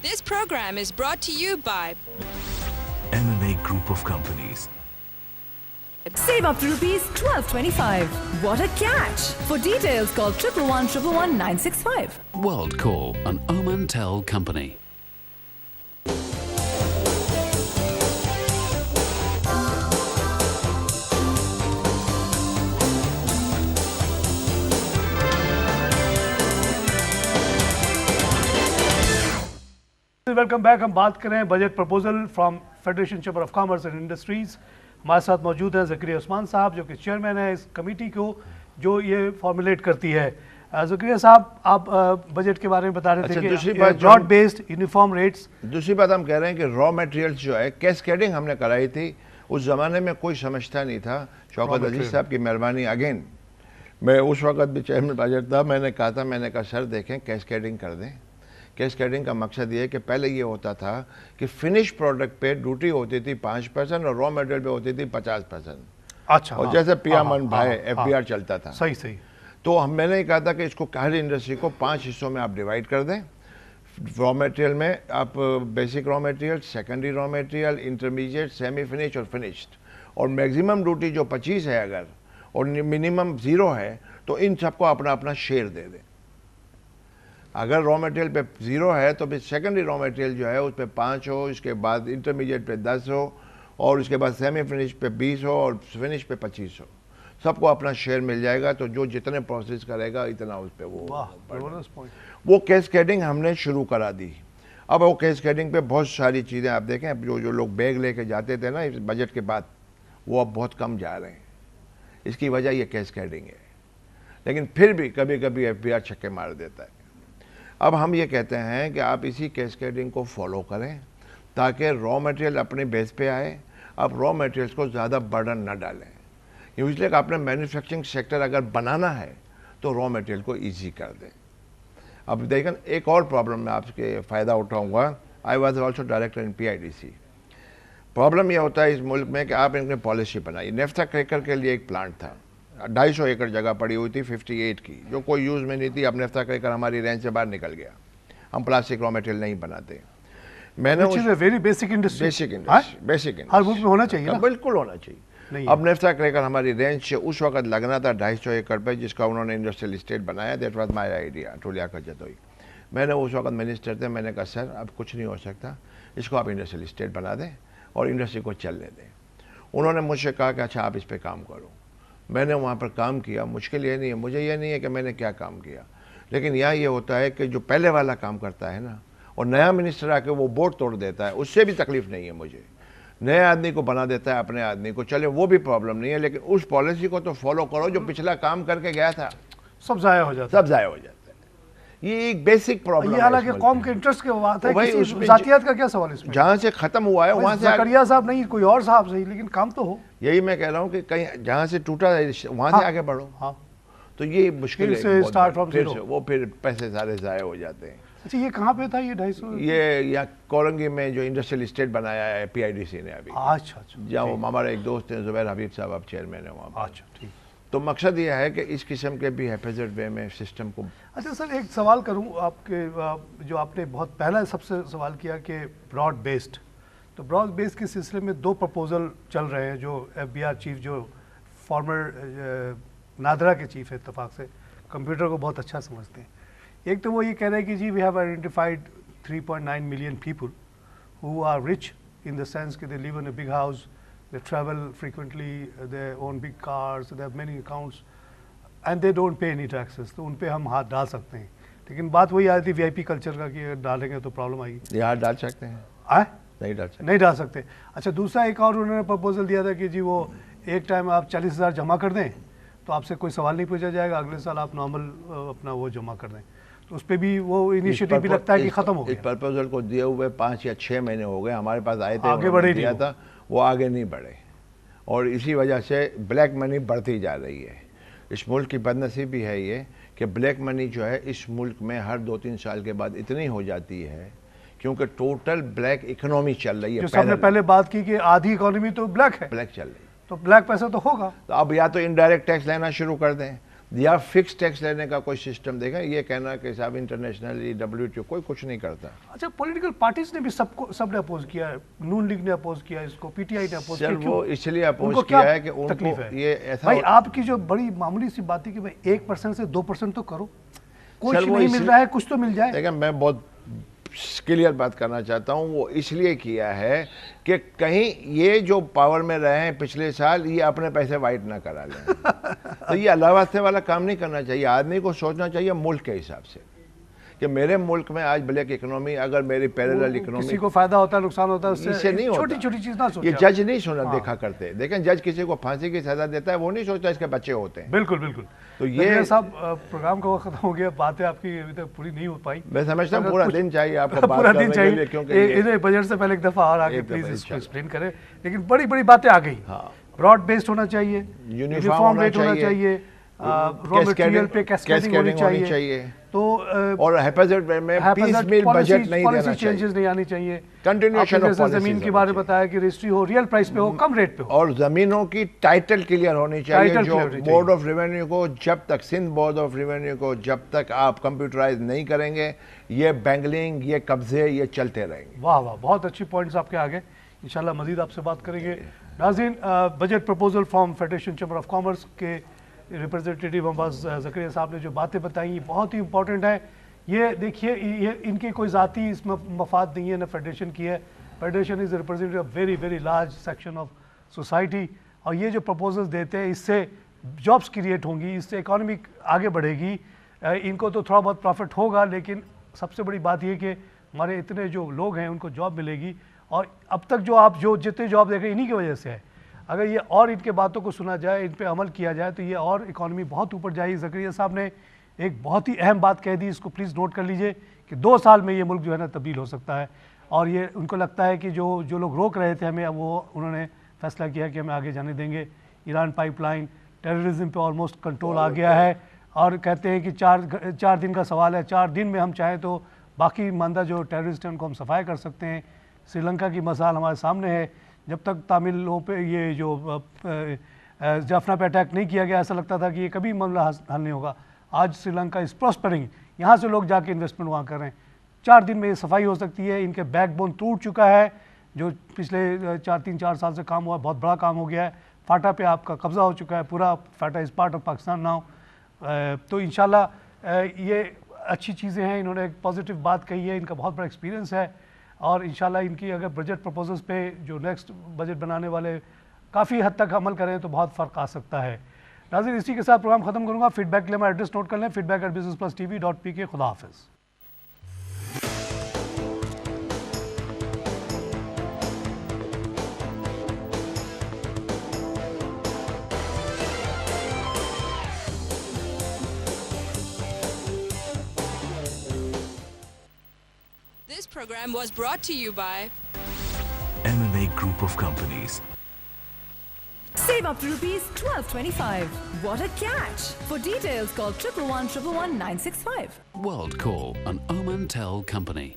This program is brought to you by MMA Group of Companies. Save up to rupees 1225. What a catch! For details, call 111 111 965. World Corp, an Omantel company. Welcome back. हम बात करें budget proposal from federation chamber of commerce and industries. हमारे साथ मौजूद हैं ज़करिया उस्मान साहब, जो कि चेयरमैन है इस कमेटी को जो ये फॉर्मुलेट करती है। ज़करिया साहब, आप बजट के बारे में बता रहे थे कि ब्रॉड बेस्ड यूनिफॉर्म रेट्स। दूसरी बात हम कह रहे हैं कि रॉ मटेरियल्स जो है कैस्केडिंग हमने कराई थी, उस ज़माने में कोई समझता नहीं था। शौकत अजीज साहब की मेहरबानी अगेन, मैं उस वक्त भी चेयरमैन बजट था, मैंने कहा सर देखें कैस्केडिंग कर दें। कैस्केडिंग का मकसद ये है कि पहले ये होता था कि फिनिश प्रोडक्ट पे ड्यूटी होती थी 5% और रॉ मटेरियल पे होती थी 50%। अच्छा, और जैसे पियामन भाई FBR चलता था। सही। तो मैंने कहा था कि इसको हर इंडस्ट्री को 5 हिस्सों में आप डिवाइड कर दें। रॉ मटेरियल में आप basic raw material, secondary raw material, intermediate, semi finish और फिनिश्ड, और मैक्सिमम ड्यूटी जो 25 है अगर और मिनिमम 0 है तो इन सबको अपना अपना शेयर दे दें। अगर रॉ मटेरियल पे 0 है तो फिर सेकेंडरी रॉ मटेरियल जो है उस पर 5 हो, इसके बाद इंटरमीडिएट पे 10 हो, और उसके बाद सेमी फिनिश पे 20 हो और फिनिश पे 25 हो। सबको अपना शेयर मिल जाएगा, तो जो जितने प्रोसेस करेगा इतना उस पर वो कैस्केडिंग हमने शुरू करा दी। अब वो कैस्केडिंग पे बहुत सारी चीज़ें आप देखें, जो लोग बैग लेके जाते थे ना इस बजट के बाद, वो अब बहुत कम जा रहे हैं। इसकी वजह ये कैस्केडिंग है, लेकिन फिर भी कभी कभी FBR छक्के मार देता है। अब हम ये कहते हैं कि आप इसी कैस्केडिंग को फॉलो करें ताकि रॉ मटेरियल अपने बेस पे आए। आप रॉ मटेरियल्स को ज़्यादा बर्डन न डालें, इसलिए कि आपने मैन्युफैक्चरिंग सेक्टर अगर बनाना है तो रॉ मटेरियल को इजी कर दें। अब देखें, एक और प्रॉब्लम मैं आपके फ़ायदा उठाऊँगा। I was also director in PIDC। Problem यह होता है इस मुल्क में कि आप इनने पॉलिसी बनाई। नेफ्था क्रैकर के लिए एक प्लांट था, 250 एकड़ जगह पड़ी हुई थी 58 की, जो कोई यूज़ में नहीं थी। अब नेफ्था क्रैकर हमारी रेंज से बाहर निकल गया, हम प्लास्टिक रॉ मटेरियल नहीं बनाते। मैंने वेरी बेसिक इंडस्ट्री हर मुल्क में होना चाहिए, बिल्कुल होना चाहिए। अब नेफ्था क्रैकर हमारी रेंज से उस वक्त लगना था 250 एकड़ पे, जिसका उन्होंने इंडस्ट्रियल इस्टेट बनाया। That was my idea to Liaquat Jatoi. मैंने उस वक्त मिनिस्टर थे, मैंने कहा सर अब कुछ नहीं हो सकता, इसको आप इंडस्ट्रियल इस्टेट बना दें और इंडस्ट्री को चलने दें। उन्होंने मुझसे कहा कि अच्छा आप इस पर काम करो। मैंने वहाँ पर काम किया। मुश्किल ये नहीं है, मुझे ये नहीं है कि मैंने क्या काम किया, लेकिन यहाँ ये होता है कि जो पहले वाला काम करता है ना, और नया मिनिस्टर आके वो बोर्ड तोड़ देता है, उससे भी तकलीफ नहीं है मुझे। नए आदमी को बना देता है अपने आदमी को, चले वो भी प्रॉब्लम नहीं है, लेकिन उस पॉलिसी को तो फॉलो करो जो पिछला काम करके गया था। सब ज़ाया हो जाता है। ये एक बेसिक प्रॉब्लम है। हालांकि कौम के इंटरेस्ट की बात है, किसी जातियात का क्या सवाल इसमें? जहाँ से खत्म हुआ है वहाँ से ज़करिया साहब नहीं, कोई और साहब सही, लेकिन काम तो हो। यही मैं कह रहा हूँ कि कहीं जहाँ से टूटा है वहाँ से आगे बढ़ो। हाँ, तो ये मुश्किल है, स्टार्ट फ्रॉम जीरो। वो फिर पैसे सारे ज़ाया हो जाते हैं। अच्छा, ये कहाँ पे था ये 250? ये यहाँ कोरंगी में जो इंडस्ट्रियल इस्टेट बनाया है PIDC ने अभी। अच्छा, जहाँ हमारे एक दोस्त हैं जुबैर हबीब साहब, अब चेयरमैन है वहाँ। अच्छा, ठीक। तो मकसद ये है कि इस किस्म के भी हेफाजत वे में सिस्टम को। अच्छा सर, एक सवाल करूं आपके, जो आपने बहुत पहला सबसे सवाल किया कि ब्रॉड बेस्ड, तो ब्रॉड बेस्ड के सिलसिले में 2 प्रपोजल चल रहे हैं। जो FBR चीफ, जो फॉर्मर नादरा के चीफ है, इत्तेफाक से कंप्यूटर को बहुत अच्छा समझते हैं। एक तो वो ये कह रहे हैं कि जी we have identified 3.9 million people who are rich in the sense कि they live in a big house, they travel frequently, they own big cars, they have many accounts and they don't pay any taxes। तो उन पे हम हाथ डाल सकते हैं, लेकिन बात वही आई थी VIP कल्चर का कि डालेंगे तो प्रॉब्लम आएगी। ये हाथ डाल सकते हैं? नहीं डाल सकते। अच्छा, दूसरा एक और उन्होंने प्रपोजल दिया था कि जी वो एक टाइम आप 40,000 जमा कर दें तो आपसे कोई सवाल नहीं पूछा जाएगा, अगले साल आप नॉर्मल अपना वो जमा कर दें। तो उस पर भी वो इनिशिएटिव भी लगता है कि ख़त्म हो गया। इस प्रपोजल को दिए हुए 5 या 6 महीने हो गए, हमारे पास आए थे, आगे बढ़े नहीं था, वो आगे नहीं बढ़े, और इसी वजह से ब्लैक मनी बढ़ती जा रही है। इस मुल्क की बदनसीबी है ये कि ब्लैक मनी जो है इस मुल्क में हर 2-3 साल के बाद इतनी हो जाती है, क्योंकि टोटल ब्लैक इकोनॉमी चल रही है। जो सबने पहले बात की कि आधी इकोनॉमी तो ब्लैक है, ब्लैक चल रही है, तो ब्लैक पैसा तो होगा। तो अब या तो इनडायरेक्ट टैक्स लेना शुरू कर दें, या फिक्स टैक्स लेने का कोई सिस्टम देगा, ये कहना कि साहब इंटरनेशनली WTO कोई कुछ नहीं करता। अच्छा, पॉलिटिकल पार्टीज ने भी सबने अपोज किया है, नून लीग ने अपोज किया इसको, PTI ने अपोज किया। वो इसलिए अपोज किया है कि उनको ये ऐसा भाई आपकी जो बड़ी मामूली सी बात है कि भाई 1% से 2% तो करो, कुछ नहीं मिल रहा है कुछ तो मिल जाए। देखिए मैं बहुत क्लियर बात करना चाहता हूँ, वो इसलिए किया है कि कहीं ये जो पावर में रहे हैं पिछले साल ये अपने पैसे वाइट ना करा लें। तो ये अल्लाह वास्ते वाला काम नहीं करना चाहिए। आदमी को सोचना चाहिए मुल्क के हिसाब से कि मेरे मुल्क में आज ब्लैक इकोनॉमी, अगर मेरी पैरेलल इकोनॉमी किसी को फायदा होता है नुकसान होता है, इससे नहीं होता। छोटी छोटी चीज ना सोचो। ये जज नहीं सुना देखा करते, देखें जज किसी को फांसी की सजा देता है वो नहीं सोचता इसके बच्चे होते हैं। बिल्कुल बिल्कुल। तो ये साहब प्रोग्राम का वक्त खत्म हो गया, बातें आपकी अभी तक पूरी नहीं हो पाई। मैं समझता हूँ पूरा दिन चाहिए आपको बात पूरा दिन करने के चाहिए लिए, क्योंकि इन्हें बजट से पहले एक दफा और आके प्लीज इसको एक्सप्लेन करें। लेकिन बड़ी बड़ी बातें आ गई, ब्रॉड बेस्ड होना चाहिए, यूनिफॉर्म रेट होना चाहिए, रॉ मटेरियल पे कैस्केडिंग होनी चाहिए, तो और हैपेजेड में पीसमील बजट नहीं देना चाहिए, चेंजेस नहीं आनी चाहिए, कंटिन्यूएशन ऑफ पॉलिसी, जमीन के बारे में बताया कि रजिस्ट्री हो, रियल प्राइस पे हो, कम रेट पे हो, और जमीनों की टाइटल क्लियर होनी चाहिए। जो बोर्ड ऑफ रेवेन्यू को जब तक, सिंध बोर्ड ऑफ रेवेन्यू को जब तक आप कंप्यूटराइज नहीं करेंगे, ये बैंगलिंग, ये कब्जे, ये चलते रहेंगे। वाह वाह, बहुत अच्छी पॉइंट्स आपके आगे, इंशाल्लाह मजीद आपसे बात करेंगे। नाज़रीन, budget proposal from federation chamber of commerce के रिप्रेजेंटेटिव अब्बास ज़करिया साहब ने जो बातें बताई ये बहुत ही इंपॉर्टेंट है। ये देखिए, ये इनके कोई ज़ाती इसमें मफाद नहीं है, ना फेडरेशन की है। Federation is representative very very large section of society, और ये जो प्रपोजल्स देते हैं इससे जॉब्स क्रिएट होंगी, इससे इकॉनमी आगे बढ़ेगी। इनको तो थोड़ा बहुत प्रॉफिट होगा, लेकिन सबसे बड़ी बात ये कि हमारे इतने जो लोग हैं उनको जॉब मिलेगी, और अब तक जो आप जितने जॉब देख रहे हैं इन्हीं की वजह से है। अगर ये और इनके बातों को सुना जाए, इन पे अमल किया जाए, तो ये और इकॉनमी बहुत ऊपर जाएगी। ज़करिया साहब ने एक बहुत ही अहम बात कह दी, इसको प्लीज़ नोट कर लीजिए कि 2 साल में ये मुल्क जो है ना तब्दील हो सकता है। और ये उनको लगता है कि जो लोग रोक रहे थे हमें, वो उन्होंने फैसला किया कि हमें आगे जाने देंगे। ईरान पाइपलाइन, टेररिज्म पे ऑलमोस्ट कंट्रोल आ गया है, और कहते हैं कि 4 दिन का सवाल है, 4 दिन में हम चाहें तो बाकी मानदा जो टेररिस्ट हैं उनको हम सफाया कर सकते हैं। श्रीलंका की मिसाल हमारे सामने है, जब तक तामिलों पे ये जो जाफना पे अटैक नहीं किया गया, ऐसा लगता था कि ये कभी मामला हल नहीं होगा। आज श्रीलंका इज़ प्रॉस्परिंग, यहाँ से लोग जाके इन्वेस्टमेंट वहाँ कर रहे हैं। 4 दिन में ये सफाई हो सकती है। इनके बैकबोन टूट चुका है, जो पिछले 3-4 साल से काम हुआ, बहुत बड़ा काम हो गया है। फाटा पे आपका कब्ज़ा हो चुका है पूरा, FATA is part of Pakistan now. तो इंशाल्लाह ये अच्छी चीज़ें हैं। इन्होंने एक पॉजिटिव बात कही है, इनका बहुत बड़ा एक्सपीरियंस है, और इंशाल्लाह इनकी अगर बजट प्रपोजल्स पे जो नेक्स्ट बजट बनाने वाले काफ़ी हद तक अमल करें तो बहुत फ़र्क आ सकता है। नाज़रीन, इसी के साथ प्रोग्राम ख़त्म करूँगा। फीडबैक के लिए हमारा एड्रेस नोट कर लें, feedback@business+tv.pk। खुदा हाफ़िज़। This program was brought to you by MMA Group of Companies. Save up to ₹1225. What a catch! For details, call 111 111 965. WorldCore, an Oman Tel company.